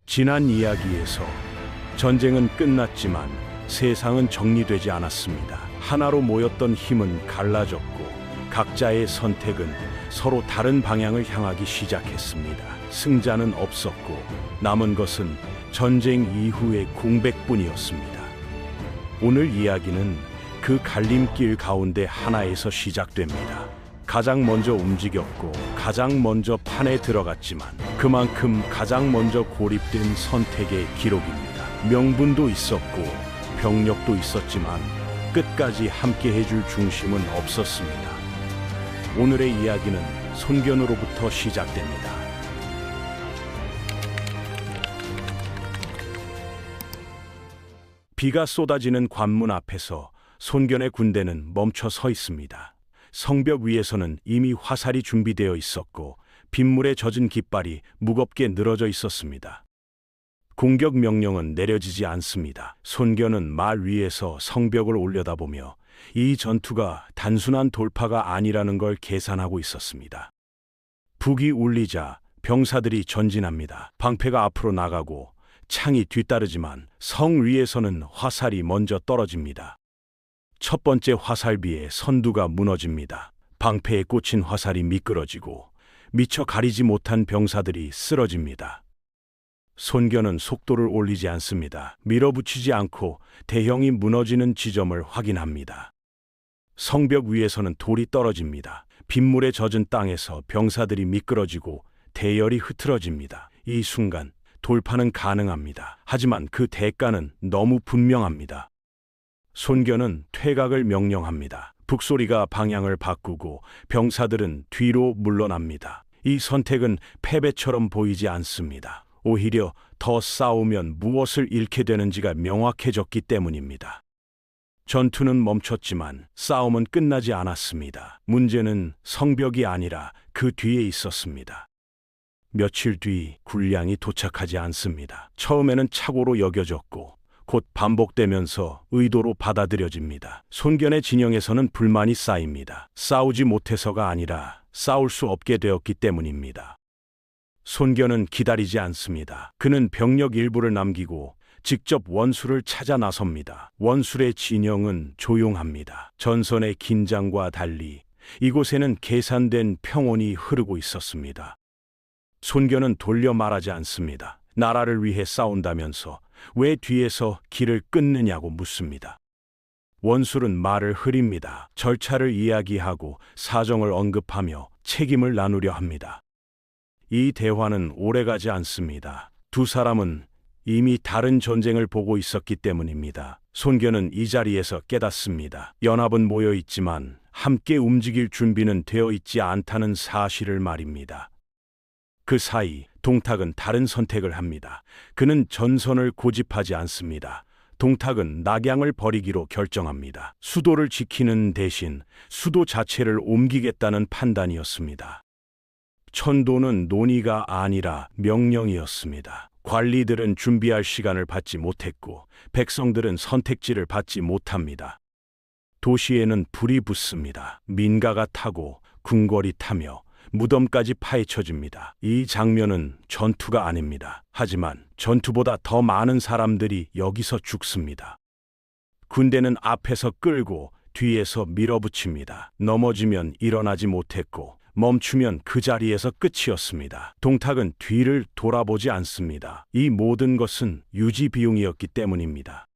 지난 이야기에서 전쟁은 끝났지만 세상은 정리되지 않았습니다. 하나로 모였던 힘은 갈라졌고 각자의 선택은 서로 다른 방향을 향하기 시작했습니다. 승자는 없었고 남은 것은 전쟁 이후의 공백뿐이었습니다. 오늘 이야기는 그 갈림길 가운데 하나에서 시작됩니다. 가장 먼저 움직였고 가장 먼저 판에 들어갔지만 그만큼 가장 먼저 고립된 선택의 기록입니다. 명분도 있었고 병력도 있었지만 끝까지 함께 해줄 중심은 없었습니다. 오늘의 이야기는 손견으로부터 시작됩니다. 비가 쏟아지는 관문 앞에서 손견의 군대는 멈춰 서 있습니다. 성벽 위에서는 이미 화살이 준비되어 있었고 빗물에 젖은 깃발이 무겁게 늘어져 있었습니다. 공격 명령은 내려지지 않습니다. 손견은 말 위에서 성벽을 올려다보며 이 전투가 단순한 돌파가 아니라는 걸 계산하고 있었습니다. 북이 울리자 병사들이 전진합니다. 방패가 앞으로 나가고 창이 뒤따르지만 성 위에서는 화살이 먼저 떨어집니다. 첫 번째 화살비에 선두가 무너집니다. 방패에 꽂힌 화살이 미끄러지고 미처 가리지 못한 병사들이 쓰러집니다. 손견은 속도를 올리지 않습니다. 밀어붙이지 않고 대형이 무너지는 지점을 확인합니다. 성벽 위에서는 돌이 떨어집니다. 빗물에 젖은 땅에서 병사들이 미끄러지고 대열이 흐트러집니다. 이 순간 돌파는 가능합니다. 하지만 그 대가는 너무 분명합니다. 손견은 퇴각을 명령합니다. 북소리가 방향을 바꾸고 병사들은 뒤로 물러납니다. 이 선택은 패배처럼 보이지 않습니다. 오히려 더 싸우면 무엇을 잃게 되는지가 명확해졌기 때문입니다. 전투는 멈췄지만 싸움은 끝나지 않았습니다. 문제는 성벽이 아니라 그 뒤에 있었습니다. 며칠 뒤 군량이 도착하지 않습니다. 처음에는 착오로 여겨졌고 곧 반복되면서 의도로 받아들여집니다. 손견의 진영에서는 불만이 쌓입니다. 싸우지 못해서가 아니라 싸울 수 없게 되었기 때문입니다. 손견은 기다리지 않습니다. 그는 병력 일부를 남기고 직접 원수를 찾아 나섭니다. 원수의 진영은 조용합니다. 전선의 긴장과 달리 이곳에는 계산된 평온이 흐르고 있었습니다. 손견은 돌려 말하지 않습니다. 나라를 위해 싸운다면서 왜 뒤에서 길을 끊느냐고 묻습니다. 원술은 말을 흐립니다. 절차를 이야기하고 사정을 언급하며 책임을 나누려 합니다. 이 대화는 오래가지 않습니다. 두 사람은 이미 다른 전쟁을 보고 있었기 때문입니다. 손견은 이 자리에서 깨닫습니다. 연합은 모여 있지만 함께 움직일 준비는 되어 있지 않다는 사실을 말입니다. 그 사이 동탁은 다른 선택을 합니다. 그는 전선을 고집하지 않습니다. 동탁은 낙양을 버리기로 결정합니다. 수도를 지키는 대신 수도 자체를 옮기겠다는 판단이었습니다. 천도는 논의가 아니라 명령이었습니다. 관리들은 준비할 시간을 받지 못했고 백성들은 선택지를 받지 못합니다. 도시에는 불이 붙습니다. 민가가 타고 궁궐이 타며 무덤까지 파헤쳐집니다. 이 장면은 전투가 아닙니다. 하지만 전투보다 더 많은 사람들이 여기서 죽습니다. 군대는 앞에서 끌고 뒤에서 밀어붙입니다. 넘어지면 일어나지 못했고 멈추면 그 자리에서 끝이었습니다. 동탁은 뒤를 돌아보지 않습니다. 이 모든 것은 유지 비용이었기 때문입니다.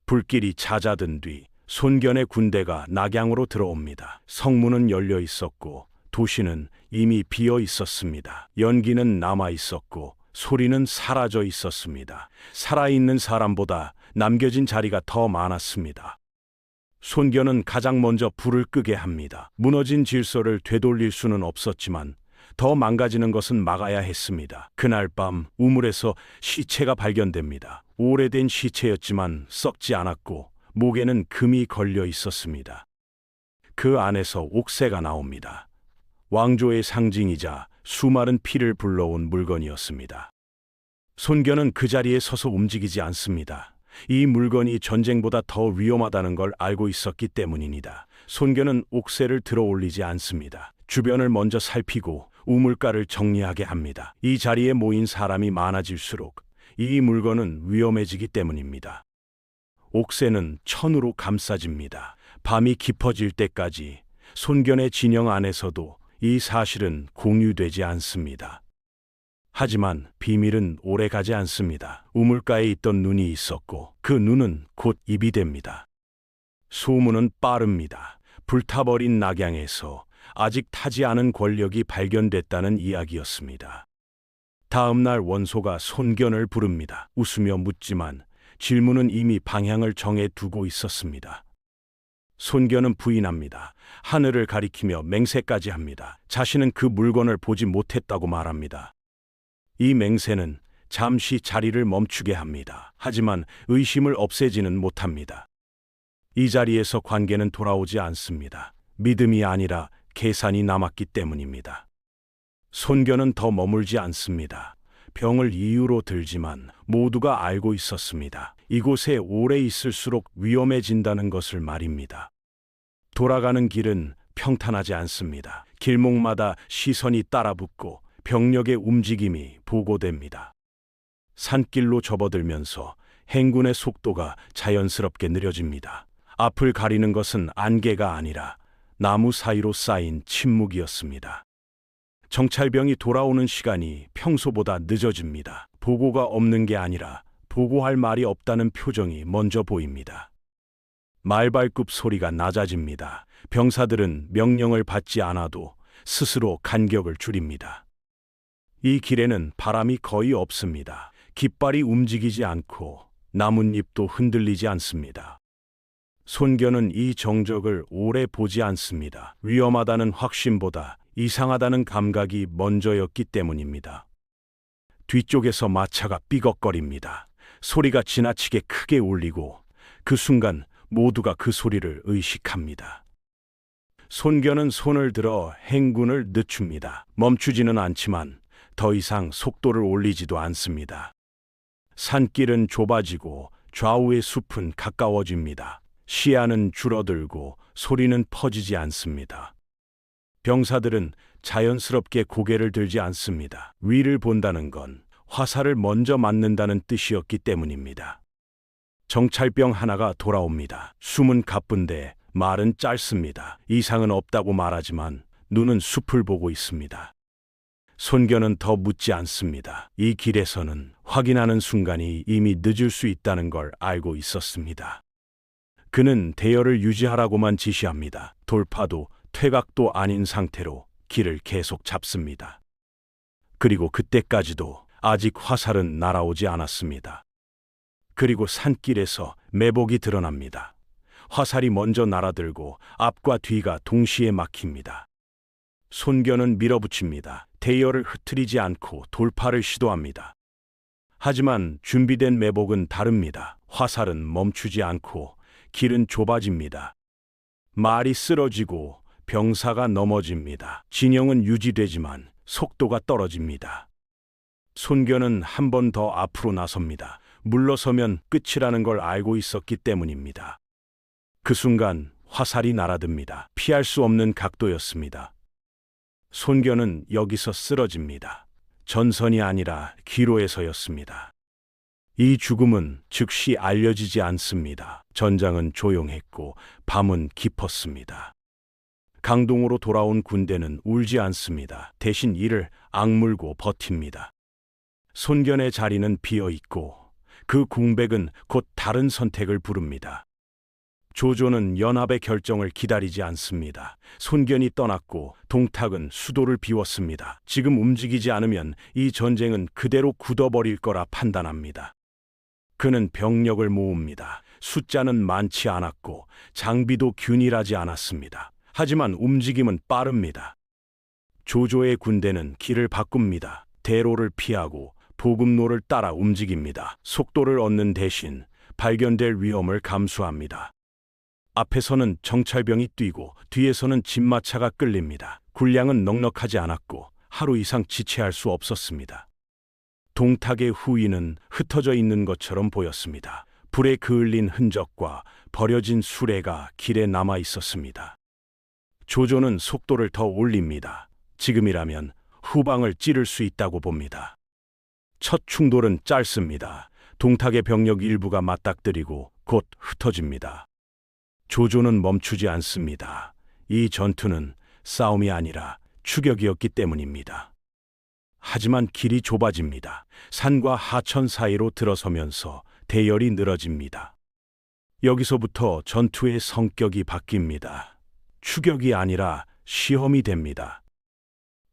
불길이 잦아든 뒤 손견의 군대가 낙양으로 들어옵니다. 성문은 열려 있었고 도시는 이미 비어 있었습니다. 연기는 남아 있었고 소리는 사라져 있었습니다. 살아있는 사람보다 남겨진 자리가 더 많았습니다. 손견은 가장 먼저 불을 끄게 합니다. 무너진 질서를 되돌릴 수는 없었지만 더 망가지는 것은 막아야 했습니다. 그날 밤 우물에서 시체가 발견됩니다. 오래된 시체였지만 썩지 않았고 목에는 금이 걸려 있었습니다. 그 안에서 옥새가 나옵니다. 왕조의 상징이자 수많은 피를 불러온 물건이었습니다. 손견은 그 자리에 서서 움직이지 않습니다. 이 물건이 전쟁보다 더 위험하다는 걸 알고 있었기 때문입니다. 손견은 옥새를 들어 올리지 않습니다. 주변을 먼저 살피고 우물가를 정리하게 합니다. 이 자리에 모인 사람이 많아질수록 이 물건은 위험해지기 때문입니다. 옥새는 천으로 감싸집니다. 밤이 깊어질 때까지 손견의 진영 안에서도 이 사실은 공유되지 않습니다. 하지만 비밀은 오래 가지 않습니다. 우물가에 있던 눈이 있었고 그 눈은 곧 입이 됩니다. 소문은 빠릅니다. 불타버린 낙양에서 아직 타지 않은 권력이 발견됐다는 이야기였습니다. 다음 날 원소가 손견을 부릅니다. 웃으며 묻지만 질문은 이미 방향을 정해 두고 있었습니다. 손견은 부인합니다. 하늘을 가리키며 맹세까지 합니다. 자신은 그 물건을 보지 못했다고 말합니다. 이 맹세는 잠시 자리를 멈추게 합니다. 하지만 의심을 없애지는 못합니다. 이 자리에서 관계는 돌아오지 않습니다. 믿음이 아니라 계산이 남았기 때문입니다. 손견은 더 머물지 않습니다. 병을 이유로 들지만 모두가 알고 있었습니다. 이곳에 오래 있을수록 위험해진다는 것을 말입니다. 돌아가는 길은 평탄하지 않습니다. 길목마다 시선이 따라붙고 병력의 움직임이 보고됩니다. 산길로 접어들면서 행군의 속도가 자연스럽게 느려집니다. 앞을 가리는 것은 안개가 아니라 나무 사이로 쌓인 침묵이었습니다. 정찰병이 돌아오는 시간이 평소보다 늦어집니다. 보고가 없는 게 아니라 보고할 말이 없다는 표정이 먼저 보입니다. 말발굽 소리가 낮아집니다. 병사들은 명령을 받지 않아도 스스로 간격을 줄입니다. 이 길에는 바람이 거의 없습니다. 깃발이 움직이지 않고 나뭇잎도 흔들리지 않습니다. 손견은 이 정적을 오래 보지 않습니다. 위험하다는 확신보다 이상하다는 감각이 먼저였기 때문입니다. 뒤쪽에서 마차가 삐걱거립니다. 소리가 지나치게 크게 울리고 그 순간 모두가 그 소리를 의식합니다. 손견은 손을 들어 행군을 늦춥니다. 멈추지는 않지만 더 이상 속도를 올리지도 않습니다. 산길은 좁아지고 좌우의 숲은 가까워집니다. 시야는 줄어들고 소리는 퍼지지 않습니다. 병사들은 자연스럽게 고개를 들지 않습니다. 위를 본다는 건 화살을 먼저 맞는다는 뜻이었기 때문입니다. 정찰병 하나가 돌아옵니다. 숨은 가쁜데 말은 짧습니다. 이상은 없다고 말하지만 눈은 숲을 보고 있습니다. 손견은 더 묻지 않습니다. 이 길에서는 확인하는 순간이 이미 늦을 수 있다는 걸 알고 있었습니다. 그는 대열을 유지하라고만 지시합니다. 돌파도 퇴각도 아닌 상태로 길을 계속 잡습니다. 그리고 그때까지도 아직 화살은 날아오지 않았습니다. 그리고 산길에서 매복이 드러납니다. 화살이 먼저 날아들고 앞과 뒤가 동시에 막힙니다. 손견은 밀어붙입니다. 대열을 흐트리지 않고 돌파를 시도합니다. 하지만 준비된 매복은 다릅니다. 화살은 멈추지 않고 길은 좁아집니다. 말이 쓰러지고 병사가 넘어집니다. 진영은 유지되지만 속도가 떨어집니다. 손견은 한 번 더 앞으로 나섭니다. 물러서면 끝이라는 걸 알고 있었기 때문입니다. 그 순간 화살이 날아듭니다. 피할 수 없는 각도였습니다. 손견은 여기서 쓰러집니다. 전선이 아니라 기로에서였습니다. 이 죽음은 즉시 알려지지 않습니다. 전장은 조용했고 밤은 깊었습니다. 강동으로 돌아온 군대는 울지 않습니다. 대신 이를 악물고 버팁니다. 손견의 자리는 비어 있고 그 궁백은 곧 다른 선택을 부릅니다. 조조는 연합의 결정을 기다리지 않습니다. 손견이 떠났고 동탁은 수도를 비웠습니다. 지금 움직이지 않으면 이 전쟁은 그대로 굳어버릴 거라 판단합니다. 그는 병력을 모읍니다. 숫자는 많지 않았고 장비도 균일하지 않았습니다. 하지만 움직임은 빠릅니다. 조조의 군대는 길을 바꿉니다. 대로를 피하고 보급로를 따라 움직입니다. 속도를 얻는 대신 발견될 위험을 감수합니다. 앞에서는 정찰병이 뛰고 뒤에서는 집마차가 끌립니다. 군량은 넉넉하지 않았고 하루 이상 지체할 수 없었습니다. 동탁의 후위는 흩어져 있는 것처럼 보였습니다. 불에 그을린 흔적과 버려진 수레가 길에 남아 있었습니다. 조조는 속도를 더 올립니다. 지금이라면 후방을 찌를 수 있다고 봅니다. 첫 충돌은 짧습니다. 동탁의 병력 일부가 맞닥뜨리고 곧 흩어집니다. 조조는 멈추지 않습니다. 이 전투는 싸움이 아니라 추격이었기 때문입니다. 하지만 길이 좁아집니다. 산과 하천 사이로 들어서면서 대열이 늘어집니다. 여기서부터 전투의 성격이 바뀝니다. 추격이 아니라 시험이 됩니다.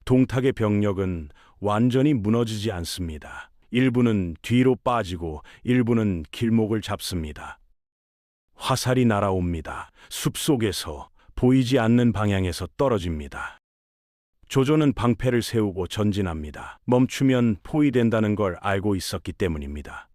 동탁의 병력은 완전히 무너지지 않습니다. 일부는 뒤로 빠지고 일부는 길목을 잡습니다. 화살이 날아옵니다. 숲속에서 보이지 않는 방향에서 떨어집니다. 조조는 방패를 세우고 전진합니다. 멈추면 포위된다는 걸 알고 있었기 때문입니다.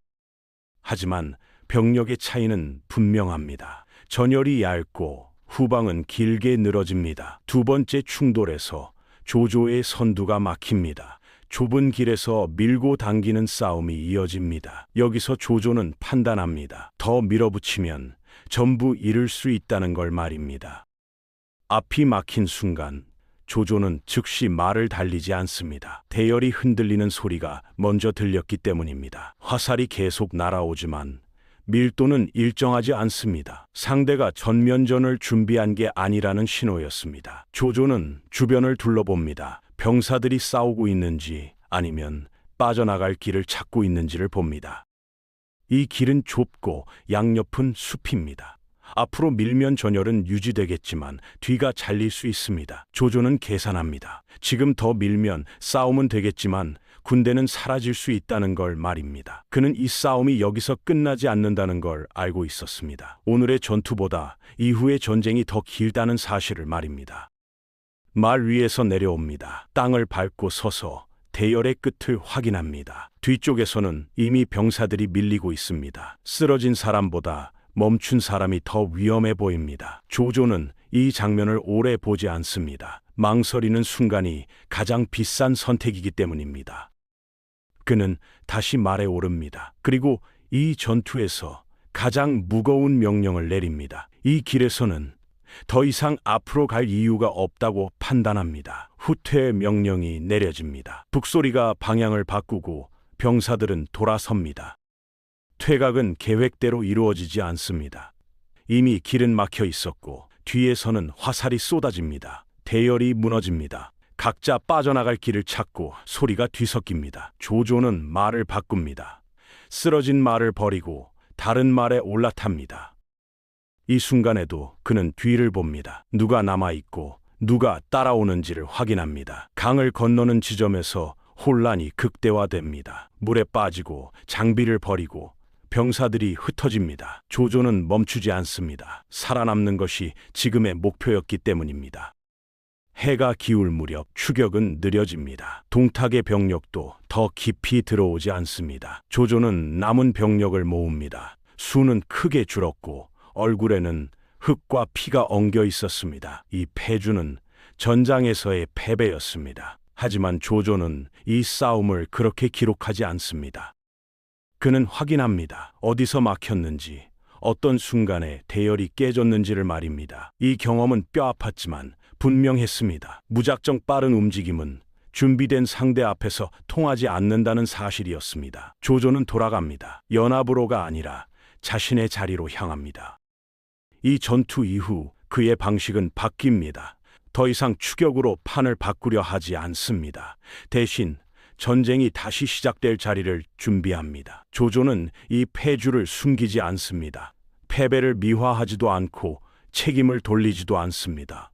하지만 병력의 차이는 분명합니다. 전열이 얇고 후방은 길게 늘어집니다. 두 번째 충돌에서 조조의 선두가 막힙니다. 좁은 길에서 밀고 당기는 싸움이 이어집니다. 여기서 조조는 판단합니다. 더 밀어붙이면 전부 잃을 수 있다는 걸 말입니다. 앞이 막힌 순간 조조는 즉시 말을 달리지 않습니다. 대열이 흔들리는 소리가 먼저 들렸기 때문입니다. 화살이 계속 날아오지만 밀도는 일정하지 않습니다. 상대가 전면전을 준비한 게 아니라는 신호였습니다. 조조는 주변을 둘러봅니다. 병사들이 싸우고 있는지 아니면 빠져나갈 길을 찾고 있는지를 봅니다. 이 길은 좁고 양옆은 숲입니다. 앞으로 밀면 전열은 유지되겠지만 뒤가 잘릴 수 있습니다. 조조는 계산합니다. 지금 더 밀면 싸움은 되겠지만 군대는 사라질 수 있다는 걸 말입니다. 그는 이 싸움이 여기서 끝나지 않는다는 걸 알고 있었습니다. 오늘의 전투보다 이후의 전쟁이 더 길다는 사실을 말입니다. 말 위에서 내려옵니다. 땅을 밟고 서서 대열의 끝을 확인합니다. 뒤쪽에서는 이미 병사들이 밀리고 있습니다. 쓰러진 사람보다 멈춘 사람이 더 위험해 보입니다. 조조는 이 장면을 오래 보지 않습니다. 망설이는 순간이 가장 비싼 선택이기 때문입니다. 그는 다시 말에 오릅니다. 그리고 이 전투에서 가장 무거운 명령을 내립니다. 이 길에서는 더 이상 앞으로 갈 이유가 없다고 판단합니다. 후퇴의 명령이 내려집니다. 북소리가 방향을 바꾸고 병사들은 돌아섭니다. 퇴각은 계획대로 이루어지지 않습니다. 이미 길은 막혀 있었고 뒤에서는 화살이 쏟아집니다. 대열이 무너집니다. 각자 빠져나갈 길을 찾고 소리가 뒤섞입니다. 조조는 말을 바꿉니다. 쓰러진 말을 버리고 다른 말에 올라탑니다. 이 순간에도 그는 뒤를 봅니다. 누가 남아있고 누가 따라오는지를 확인합니다. 강을 건너는 지점에서 혼란이 극대화됩니다. 물에 빠지고 장비를 버리고 병사들이 흩어집니다. 조조는 멈추지 않습니다. 살아남는 것이 지금의 목표였기 때문입니다. 해가 기울 무렵 추격은 느려집니다. 동탁의 병력도 더 깊이 들어오지 않습니다. 조조는 남은 병력을 모읍니다. 수는 크게 줄었고 얼굴에는 흙과 피가 엉겨 있었습니다. 이 패주는 전장에서의 패배였습니다. 하지만 조조는 이 싸움을 그렇게 기록하지 않습니다. 그는 확인합니다. 어디서 막혔는지, 어떤 순간에 대열이 깨졌는지를 말입니다. 이 경험은 뼈아팠지만 분명했습니다. 무작정 빠른 움직임은 준비된 상대 앞에서 통하지 않는다는 사실이었습니다. 조조는 돌아갑니다. 연합으로가 아니라 자신의 자리로 향합니다. 이 전투 이후 그의 방식은 바뀝니다. 더 이상 추격으로 판을 바꾸려 하지 않습니다. 대신 전쟁이 다시 시작될 자리를 준비합니다. 조조는 이 패주를 숨기지 않습니다. 패배를 미화하지도 않고 책임을 돌리지도 않습니다.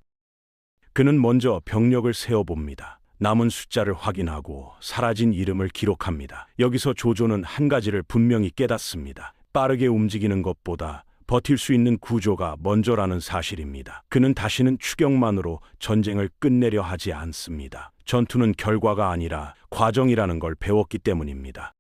그는 먼저 병력을 세어봅니다. 남은 숫자를 확인하고 사라진 이름을 기록합니다. 여기서 조조는 한 가지를 분명히 깨닫습니다. 빠르게 움직이는 것보다 버틸 수 있는 구조가 먼저라는 사실입니다. 그는 다시는 추격만으로 전쟁을 끝내려 하지 않습니다. 전투는 결과가 아니라 과정이라는 걸 배웠기 때문입니다.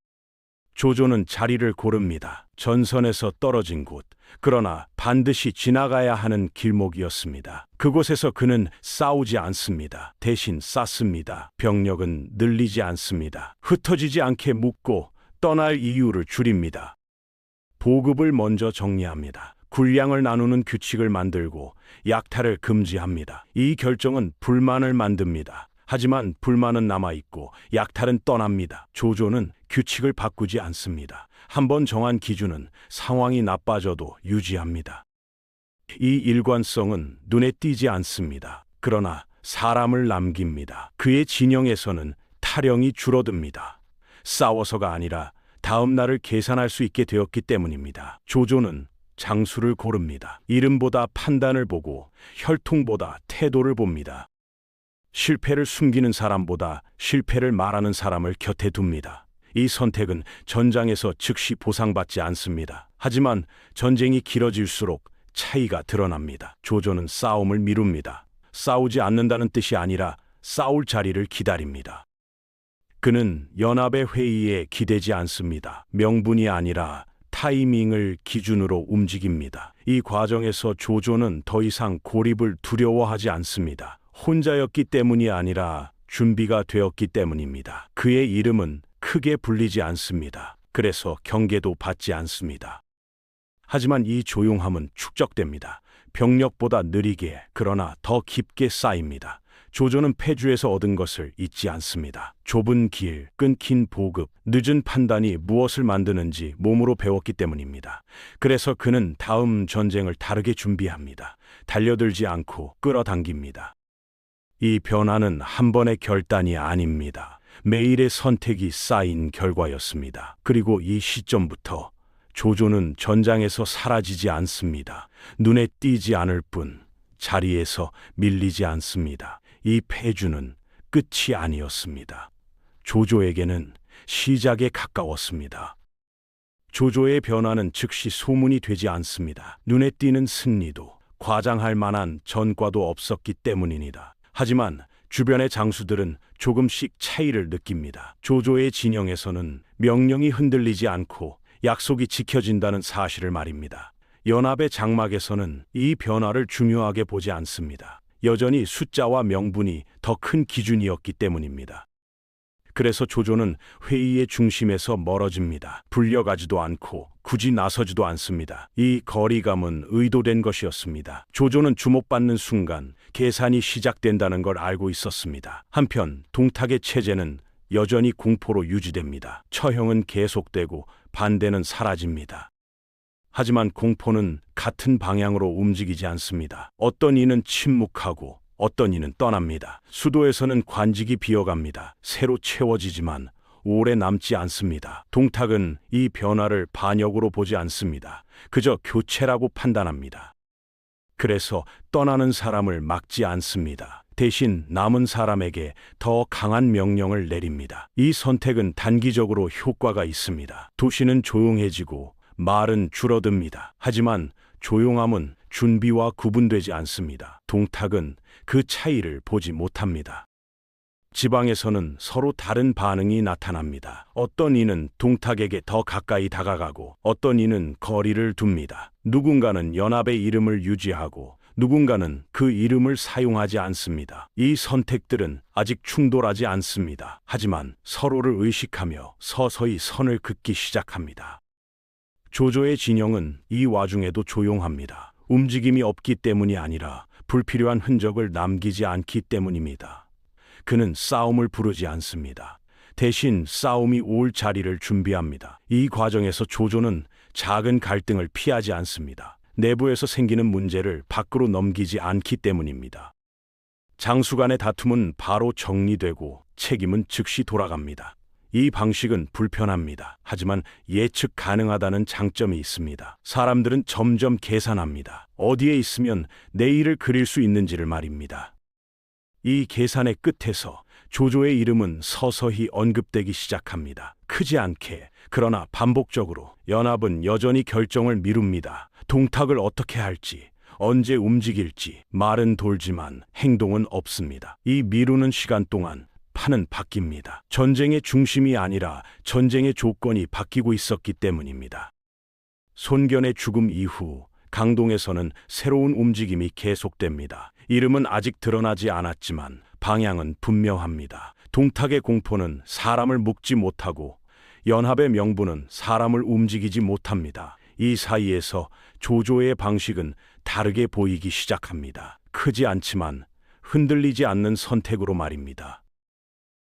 조조는 자리를 고릅니다. 전선에서 떨어진 곳, 그러나 반드시 지나가야 하는 길목이었습니다. 그곳에서 그는 싸우지 않습니다. 대신 쌌습니다. 병력은 늘리지 않습니다. 흩어지지 않게 묶고 떠날 이유를 줄입니다. 보급을 먼저 정리합니다. 군량을 나누는 규칙을 만들고 약탈을 금지합니다. 이 결정은 불만을 만듭니다. 하지만 불만은 남아있고 약탈은 떠납니다. 조조는 규칙을 바꾸지 않습니다. 한번 정한 기준은 상황이 나빠져도 유지합니다. 이 일관성은 눈에 띄지 않습니다. 그러나 사람을 남깁니다. 그의 진영에서는 타령이 줄어듭니다. 싸워서가 아니라 다음 날을 계산할 수 있게 되었기 때문입니다. 조조는 장수를 고릅니다. 이름보다 판단을 보고 혈통보다 태도를 봅니다. 실패를 숨기는 사람보다 실패를 말하는 사람을 곁에 둡니다. 이 선택은 전장에서 즉시 보상받지 않습니다. 하지만 전쟁이 길어질수록 차이가 드러납니다. 조조는 싸움을 미룹니다. 싸우지 않는다는 뜻이 아니라 싸울 자리를 기다립니다. 그는 연합의 회의에 기대지 않습니다. 명분이 아니라 타이밍을 기준으로 움직입니다. 이 과정에서 조조는 더 이상 고립을 두려워하지 않습니다. 혼자였기 때문이 아니라 준비가 되었기 때문입니다. 그의 이름은 크게 불리지 않습니다. 그래서 경계도 받지 않습니다. 하지만 이 조용함은 축적됩니다. 병력보다 느리게, 그러나 더 깊게 쌓입니다. 조조는 패주에서 얻은 것을 잊지 않습니다. 좁은 길, 끊긴 보급, 늦은 판단이 무엇을 만드는지 몸으로 배웠기 때문입니다. 그래서 그는 다음 전쟁을 다르게 준비합니다. 달려들지 않고 끌어당깁니다. 이 변화는 한 번의 결단이 아닙니다. 매일의 선택이 쌓인 결과였습니다. 그리고 이 시점부터 조조는 전장에서 사라지지 않습니다. 눈에 띄지 않을 뿐 자리에서 밀리지 않습니다. 이 패주는 끝이 아니었습니다. 조조에게는 시작에 가까웠습니다. 조조의 변화는 즉시 소문이 되지 않습니다. 눈에 띄는 승리도 과장할 만한 전과도 없었기 때문입니다. 하지만 주변의 장수들은 조금씩 차이를 느낍니다. 조조의 진영에서는 명령이 흔들리지 않고 약속이 지켜진다는 사실을 말입니다. 연합의 장막에서는 이 변화를 중요하게 보지 않습니다. 여전히 숫자와 명분이 더 큰 기준이었기 때문입니다. 그래서 조조는 회의의 중심에서 멀어집니다. 불려가지도 않고 굳이 나서지도 않습니다. 이 거리감은 의도된 것이었습니다. 조조는 주목받는 순간 계산이 시작된다는 걸 알고 있었습니다. 한편 동탁의 체제는 여전히 공포로 유지됩니다. 처형은 계속되고 반대는 사라집니다. 하지만 공포는 같은 방향으로 움직이지 않습니다. 어떤 이는 침묵하고 어떤 이는 떠납니다. 수도에서는 관직이 비어갑니다. 새로 채워지지만 오래 남지 않습니다. 동탁은 이 변화를 반역으로 보지 않습니다. 그저 교체라고 판단합니다. 그래서 떠나는 사람을 막지 않습니다. 대신 남은 사람에게 더 강한 명령을 내립니다. 이 선택은 단기적으로 효과가 있습니다. 도시는 조용해지고 말은 줄어듭니다. 하지만 조용함은 준비와 구분되지 않습니다. 동탁은 그 차이를 보지 못합니다. 지방에서는 서로 다른 반응이 나타납니다. 어떤 이는 동탁에게 더 가까이 다가가고 어떤 이는 거리를 둡니다. 누군가는 연합의 이름을 유지하고 누군가는 그 이름을 사용하지 않습니다. 이 선택들은 아직 충돌하지 않습니다. 하지만 서로를 의식하며 서서히 선을 긋기 시작합니다. 조조의 진영은 이 와중에도 조용합니다. 움직임이 없기 때문이 아니라 불필요한 흔적을 남기지 않기 때문입니다. 그는 싸움을 부르지 않습니다. 대신 싸움이 올 자리를 준비합니다. 이 과정에서 조조는 작은 갈등을 피하지 않습니다. 내부에서 생기는 문제를 밖으로 넘기지 않기 때문입니다. 장수 간의 다툼은 바로 정리되고 책임은 즉시 돌아갑니다. 이 방식은 불편합니다. 하지만 예측 가능하다는 장점이 있습니다. 사람들은 점점 계산합니다. 어디에 있으면 내일을 그릴 수 있는지를 말입니다. 이 계산의 끝에서 조조의 이름은 서서히 언급되기 시작합니다. 크지 않게, 그러나 반복적으로. 연합은 여전히 결정을 미룹니다. 동탁을 어떻게 할지, 언제 움직일지. 말은 돌지만 행동은 없습니다. 이 미루는 시간 동안 판은 바뀝니다. 전쟁의 중심이 아니라 전쟁의 조건이 바뀌고 있었기 때문입니다. 손견의 죽음 이후 강동에서는 새로운 움직임이 계속됩니다. 이름은 아직 드러나지 않았지만 방향은 분명합니다. 동탁의 공포는 사람을 묶지 못하고 연합의 명분은 사람을 움직이지 못합니다. 이 사이에서 조조의 방식은 다르게 보이기 시작합니다. 크지 않지만 흔들리지 않는 선택으로 말입니다.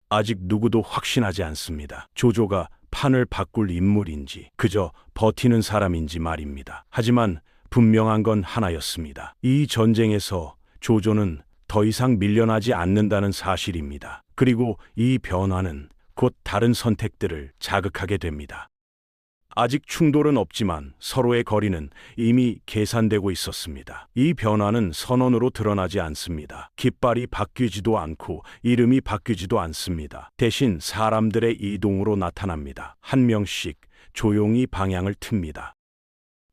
아직 누구도 확신하지 않습니다. 조조가 판을 바꿀 인물인지 그저 버티는 사람인지 말입니다. 하지만 분명한 건 하나였습니다. 이 전쟁에서 조조는 더 이상 밀려나지 않는다는 사실입니다. 그리고 이 변화는 곧 다른 선택들을 자극하게 됩니다. 아직 충돌은 없지만 서로의 거리는 이미 계산되고 있었습니다. 이 변화는 선언으로 드러나지 않습니다. 깃발이 바뀌지도 않고 이름이 바뀌지도 않습니다. 대신 사람들의 이동으로 나타납니다. 한 명씩 조용히 방향을 틉니다.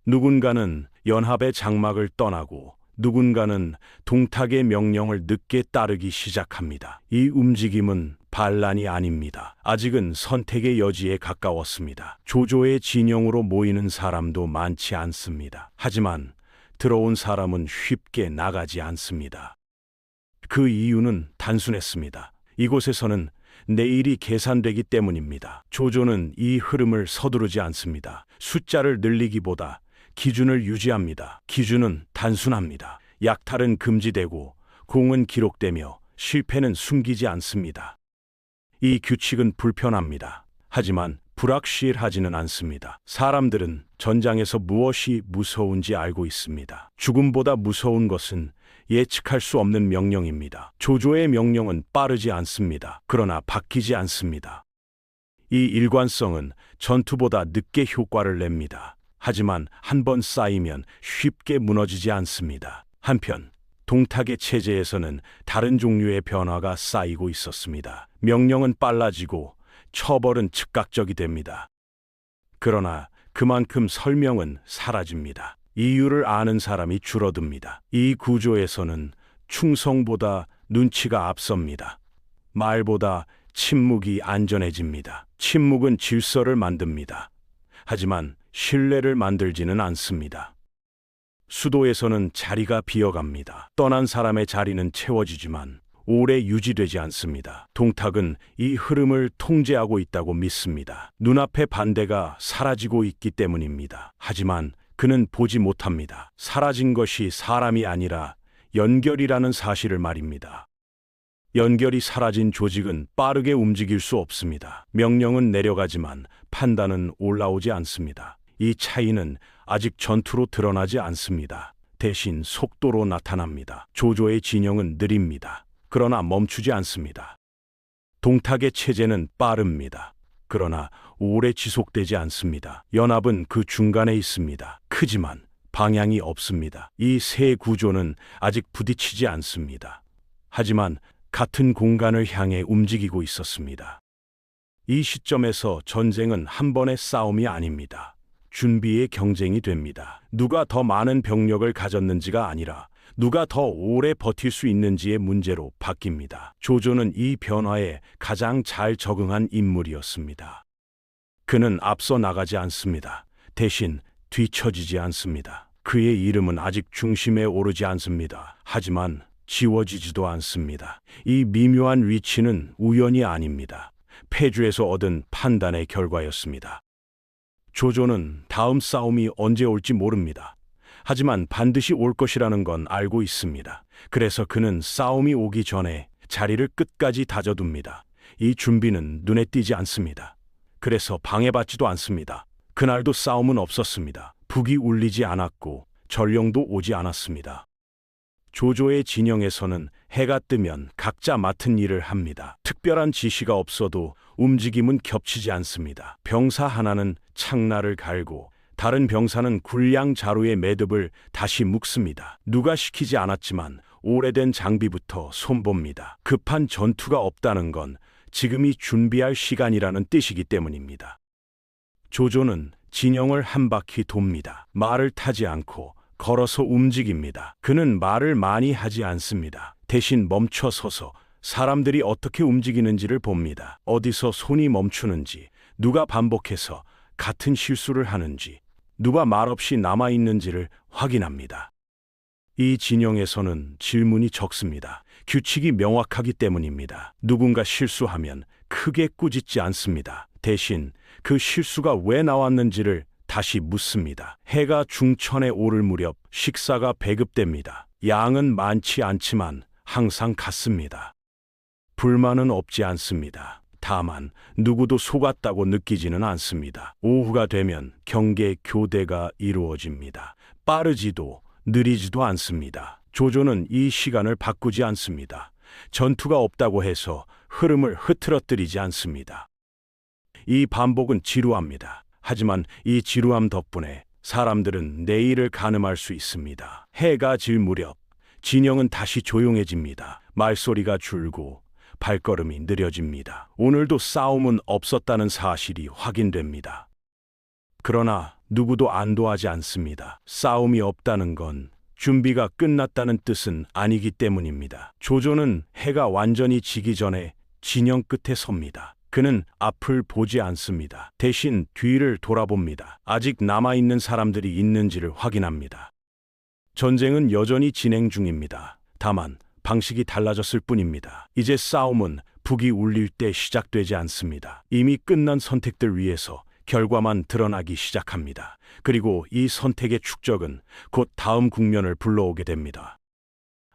누군가는 연합의 장막을 떠나고 누군가는 동탁의 명령을 늦게 따르기 시작합니다. 이 움직임은 반란이 아닙니다. 아직은 선택의 여지에 가까웠습니다. 조조의 진영으로 모이는 사람도 많지 않습니다. 하지만 들어온 사람은 쉽게 나가지 않습니다. 그 이유는 단순했습니다. 이곳에서는 내일이 계산되기 때문입니다. 조조는 이 흐름을 서두르지 않습니다. 숫자를 늘리기보다 기준을 유지합니다. 기준은 단순합니다. 약탈은 금지되고 공은 기록되며 실패는 숨기지 않습니다. 이 규칙은 불편합니다. 하지만 불확실하지는 않습니다. 사람들은 전장에서 무엇이 무서운지 알고 있습니다. 죽음보다 무서운 것은 예측할 수 없는 명령입니다. 조조의 명령은 빠르지 않습니다. 그러나 바뀌지 않습니다. 이 일관성은 전투보다 늦게 효과를 냅니다. 하지만 한 번 쌓이면 쉽게 무너지지 않습니다. 한편 동탁의 체제에서는 다른 종류의 변화가 쌓이고 있었습니다. 명령은 빨라지고 처벌은 즉각적이 됩니다. 그러나 그만큼 설명은 사라집니다. 이유를 아는 사람이 줄어듭니다. 이 구조에서는 충성보다 눈치가 앞섭니다. 말보다 침묵이 안전해집니다. 침묵은 질서를 만듭니다. 하지만 신뢰를 만들지는 않습니다. 수도에서는 자리가 비어갑니다. 떠난 사람의 자리는 채워지지만 오래 유지되지 않습니다. 동탁은 이 흐름을 통제하고 있다고 믿습니다. 눈앞의 반대가 사라지고 있기 때문입니다. 하지만 그는 보지 못합니다. 사라진 것이 사람이 아니라 연결이라는 사실을 말입니다. 연결이 사라진 조직은 빠르게 움직일 수 없습니다. 명령은 내려가지만 판단은 올라오지 않습니다. 이 차이는 아직 전투로 드러나지 않습니다. 대신 속도로 나타납니다. 조조의 진영은 느립니다. 그러나 멈추지 않습니다. 동탁의 체제는 빠릅니다. 그러나 오래 지속되지 않습니다. 연합은 그 중간에 있습니다. 크지만 방향이 없습니다. 이 세 구조는 아직 부딪히지 않습니다. 하지만 같은 공간을 향해 움직이고 있었습니다. 이 시점에서 전쟁은 한 번의 싸움이 아닙니다. 준비의 경쟁이 됩니다. 누가 더 많은 병력을 가졌는지가 아니라 누가 더 오래 버틸 수 있는지의 문제로 바뀝니다. 조조는 이 변화에 가장 잘 적응한 인물이었습니다. 그는 앞서 나가지 않습니다. 대신 뒤처지지 않습니다. 그의 이름은 아직 중심에 오르지 않습니다. 하지만 지워지지도 않습니다. 이 미묘한 위치는 우연이 아닙니다. 패주에서 얻은 판단의 결과였습니다. 조조는 다음 싸움이 언제 올지 모릅니다. 하지만 반드시 올 것이라는 건 알고 있습니다. 그래서 그는 싸움이 오기 전에 자리를 끝까지 다져둡니다. 이 준비는 눈에 띄지 않습니다. 그래서 방해받지도 않습니다. 그날도 싸움은 없었습니다. 북이 울리지 않았고 전령도 오지 않았습니다. 조조의 진영에서는 해가 뜨면 각자 맡은 일을 합니다. 특별한 지시가 없어도 움직임은 겹치지 않습니다. 병사 하나는 창날을 갈고 다른 병사는 군량 자루의 매듭을 다시 묶습니다. 누가 시키지 않았지만 오래된 장비부터 손봅니다. 급한 전투가 없다는 건 지금이 준비할 시간이라는 뜻이기 때문입니다. 조조는 진영을 한 바퀴 돕니다. 말을 타지 않고 걸어서 움직입니다. 그는 말을 많이 하지 않습니다. 대신 멈춰 서서 사람들이 어떻게 움직이는지를 봅니다. 어디서 손이 멈추는지, 누가 반복해서 같은 실수를 하는지, 누가 말없이 남아있는지를 확인합니다. 이 진영에서는 질문이 적습니다. 규칙이 명확하기 때문입니다. 누군가 실수하면 크게 꾸짖지 않습니다. 대신 그 실수가 왜 나왔는지를 다시 묻습니다. 해가 중천에 오를 무렵 식사가 배급됩니다. 양은 많지 않지만 항상 같습니다. 불만은 없지 않습니다. 다만 누구도 속았다고 느끼지는 않습니다. 오후가 되면 경계 교대가 이루어집니다. 빠르지도 느리지도 않습니다. 조조는 이 시간을 바꾸지 않습니다. 전투가 없다고 해서 흐름을 흐트러뜨리지 않습니다. 이 반복은 지루합니다. 하지만 이 지루함 덕분에 사람들은 내일을 가늠할 수 있습니다. 해가 질 무렵 진영은 다시 조용해집니다. 말소리가 줄고 발걸음이 느려집니다. 오늘도 싸움은 없었다는 사실이 확인됩니다. 그러나 누구도 안도하지 않습니다. 싸움이 없다는 건 준비가 끝났다는 뜻은 아니기 때문입니다. 조조는 해가 완전히 지기 전에 진영 끝에 섭니다. 그는 앞을 보지 않습니다. 대신 뒤를 돌아봅니다. 아직 남아있는 사람들이 있는지를 확인합니다. 전쟁은 여전히 진행 중입니다. 다만 방식이 달라졌을 뿐입니다. 이제 싸움은 북이 울릴 때 시작되지 않습니다. 이미 끝난 선택들 위에서 결과만 드러나기 시작합니다. 그리고 이 선택의 축적은 곧 다음 국면을 불러오게 됩니다.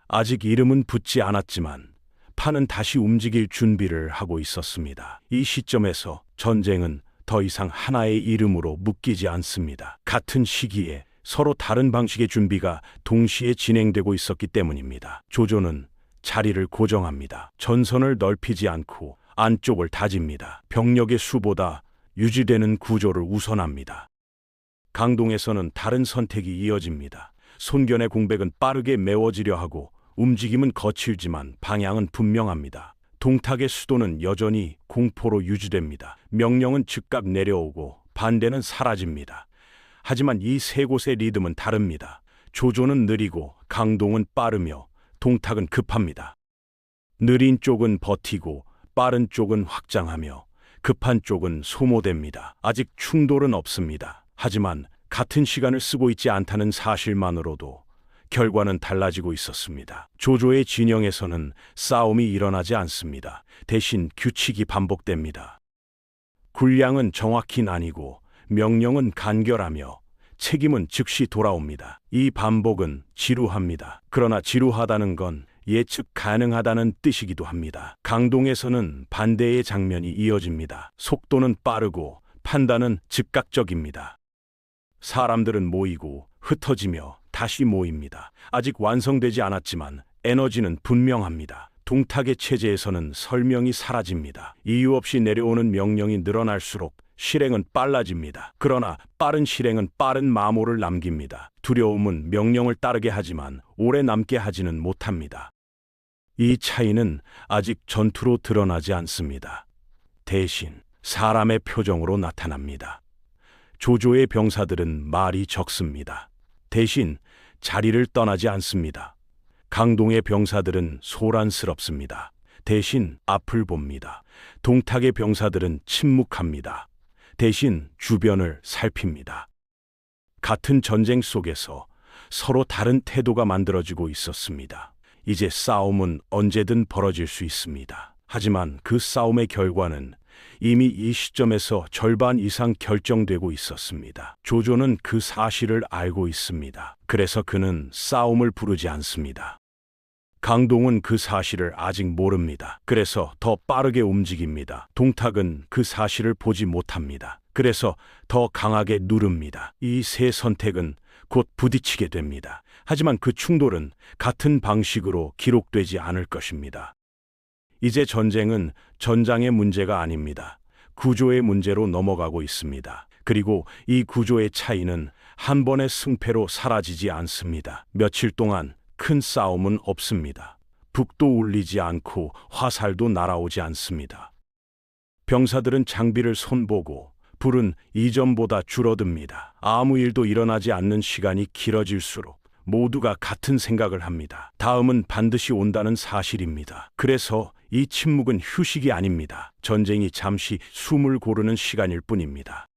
아직 이름은 붙지 않았지만 판은 다시 움직일 준비를 하고 있었습니다. 이 시점에서 전쟁은 더 이상 하나의 이름으로 묶이지 않습니다. 같은 시기에 서로 다른 방식의 준비가 동시에 진행되고 있었기 때문입니다. 조조는 자리를 고정합니다. 전선을 넓히지 않고 안쪽을 다집니다. 병력의 수보다 유지되는 구조를 우선합니다. 강동에서는 다른 선택이 이어집니다. 손견의 공백은 빠르게 메워지려 하고 움직임은 거칠지만 방향은 분명합니다. 동탁의 수도는 여전히 공포로 유지됩니다. 명령은 즉각 내려오고 반대는 사라집니다. 하지만 이 세 곳의 리듬은 다릅니다. 조조는 느리고 강동은 빠르며 동탁은 급합니다. 느린 쪽은 버티고 빠른 쪽은 확장하며 급한 쪽은 소모됩니다. 아직 충돌은 없습니다. 하지만 같은 시간을 쓰고 있지 않다는 사실만으로도 결과는 달라지고 있었습니다. 조조의 진영에서는 싸움이 일어나지 않습니다. 대신 규칙이 반복됩니다. 군량은 정확히 나뉘고 명령은 간결하며 책임은 즉시 돌아옵니다. 이 반복은 지루합니다. 그러나 지루하다는 건 예측 가능하다는 뜻이기도 합니다. 강동에서는 반대의 장면이 이어집니다. 속도는 빠르고 판단은 즉각적입니다. 사람들은 모이고 흩어지며 다시 모입니다. 아직 완성되지 않았지만 에너지는 분명합니다. 동탁의 체제에서는 설명이 사라집니다. 이유 없이 내려오는 명령이 늘어날수록 실행은 빨라집니다. 그러나 빠른 실행은 빠른 마모를 남깁니다. 두려움은 명령을 따르게 하지만 오래 남게 하지는 못합니다. 이 차이는 아직 전투로 드러나지 않습니다. 대신 사람의 표정으로 나타납니다. 조조의 병사들은 말이 적습니다. 대신 자리를 떠나지 않습니다. 강동의 병사들은 소란스럽습니다. 대신 앞을 봅니다. 동탁의 병사들은 침묵합니다. 대신 주변을 살핍니다. 같은 전쟁 속에서 서로 다른 태도가 만들어지고 있었습니다. 이제 싸움은 언제든 벌어질 수 있습니다. 하지만 그 싸움의 결과는 이미 이 시점에서 절반 이상 결정되고 있었습니다. 조조는 그 사실을 알고 있습니다. 그래서 그는 싸움을 부르지 않습니다. 강동은 그 사실을 아직 모릅니다. 그래서 더 빠르게 움직입니다. 동탁은 그 사실을 보지 못합니다. 그래서 더 강하게 누릅니다. 이 세 선택은 곧 부딪히게 됩니다. 하지만 그 충돌은 같은 방식으로 기록되지 않을 것입니다. 이제 전쟁은 전장의 문제가 아닙니다. 구조의 문제로 넘어가고 있습니다. 그리고 이 구조의 차이는 한 번의 승패로 사라지지 않습니다. 며칠 동안 큰 싸움은 없습니다. 북도 울리지 않고 화살도 날아오지 않습니다. 병사들은 장비를 손보고 불은 이전보다 줄어듭니다. 아무 일도 일어나지 않는 시간이 길어질수록 모두가 같은 생각을 합니다. 다음은 반드시 온다는 사실입니다. 그래서 이 침묵은 휴식이 아닙니다. 전쟁이 잠시 숨을 고르는 시간일 뿐입니다.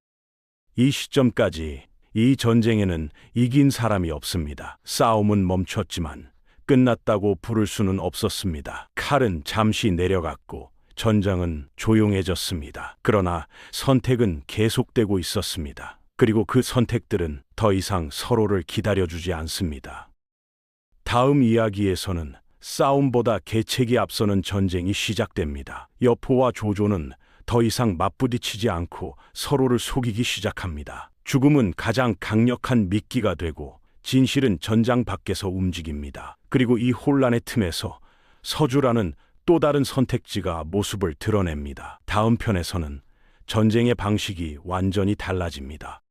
이 시점까지 이 전쟁에는 이긴 사람이 없습니다. 싸움은 멈췄지만 끝났다고 부를 수는 없었습니다. 칼은 잠시 내려갔고 전장은 조용해졌습니다. 그러나 선택은 계속되고 있었습니다. 그리고 그 선택들은 더 이상 서로를 기다려주지 않습니다. 다음 이야기에서는 싸움보다 계책이 앞서는 전쟁이 시작됩니다. 여포와 조조는 더 이상 맞부딪히지 않고 서로를 속이기 시작합니다. 죽음은 가장 강력한 미끼가 되고 진실은 전장 밖에서 움직입니다. 그리고 이 혼란의 틈에서 서주라는 또 다른 선택지가 모습을 드러냅니다. 다음 편에서는 전쟁의 방식이 완전히 달라집니다.